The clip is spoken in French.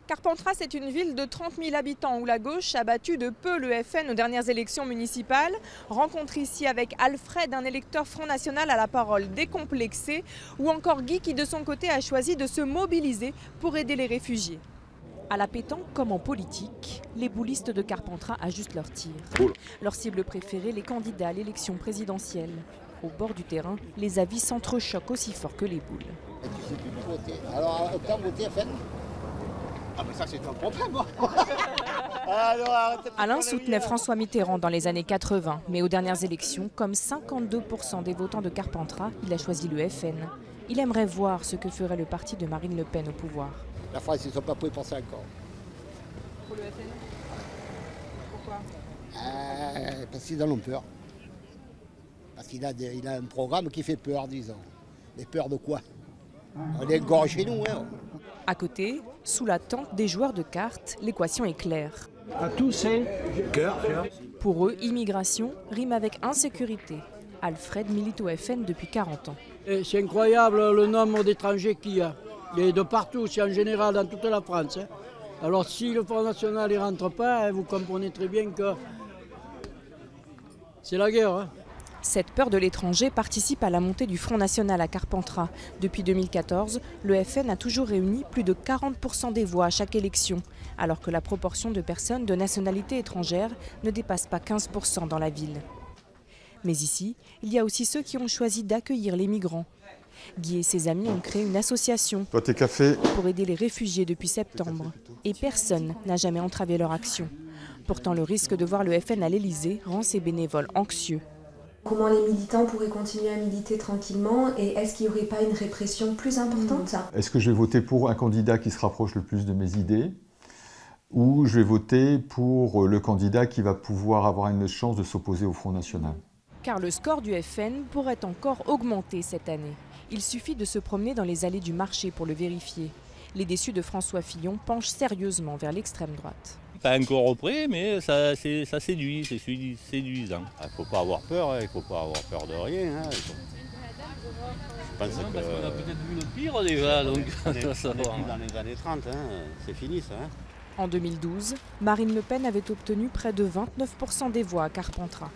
Carpentras, c'est une ville de 30 000 habitants où la gauche a battu de peu le FN aux dernières élections municipales. Rencontre ici avec Alfred, un électeur Front National à la parole décomplexée, ou encore Guy qui de son côté a choisi de se mobiliser pour aider les réfugiés. À la pétanque comme en politique, les boulistes de Carpentras ajustent leurs tirs. Leur cible préférée, les candidats à l'élection présidentielle. Au bord du terrain, les avis s'entrechoquent aussi fort que les boules. Tu sais plus voter. Alors, autant voter FN. Ah mais ça c'est un problème. Alain soutenait François Mitterrand dans les années 80, mais aux dernières élections, comme 52% des votants de Carpentras, il a choisi le FN. Il aimerait voir ce que ferait le parti de Marine Le Pen au pouvoir. La France, ils ne sont pas prêts pour ça encore. Pour le FN? Pourquoi? Parce qu'ils en ont peur. Parce qu'il a un programme qui fait peur, disons. Mais peur de quoi? On est gorge chez nous, hein. À côté, sous la tente des joueurs de cartes, l'équation est claire. À tous, c'est cœur. Pour eux, immigration rime avec insécurité. Alfred milite au FN depuis 40 ans. C'est incroyable le nombre d'étrangers qu'il y a. Il y a de partout, c'est en général dans toute la France. Hein. Alors si le Front National ne rentre pas, vous comprenez très bien que c'est la guerre. Hein. Cette peur de l'étranger participe à la montée du Front National à Carpentras. Depuis 2014, le FN a toujours réuni plus de 40% des voix à chaque élection, alors que la proportion de personnes de nationalité étrangère ne dépasse pas 15% dans la ville. Mais ici, il y a aussi ceux qui ont choisi d'accueillir les migrants. Guy et ses amis ont créé une association pour aider les réfugiés depuis septembre. Et personne n'a jamais entravé leur action. Pourtant, le risque de voir le FN à l'Élysée rend ces bénévoles anxieux. Comment les militants pourraient continuer à militer tranquillement et est-ce qu'il n'y aurait pas une répression plus importante? Est-ce que je vais voter pour un candidat qui se rapproche le plus de mes idées ou je vais voter pour le candidat qui va pouvoir avoir une chance de s'opposer au Front National? Car le score du FN pourrait encore augmenter cette année. Il suffit de se promener dans les allées du marché pour le vérifier. Les déçus de François Fillon penchent sérieusement vers l'extrême droite. Pas encore prêt, mais ça séduit, c'est séduisant. Il ne faut pas avoir peur, il ne faut pas avoir peur de rien. Hein. Je pense parce qu'on a peut-être vu le pire déjà, donc on est dans les années 30, hein. C'est fini ça. Hein. En 2012, Marine Le Pen avait obtenu près de 29% des voix à Carpentras.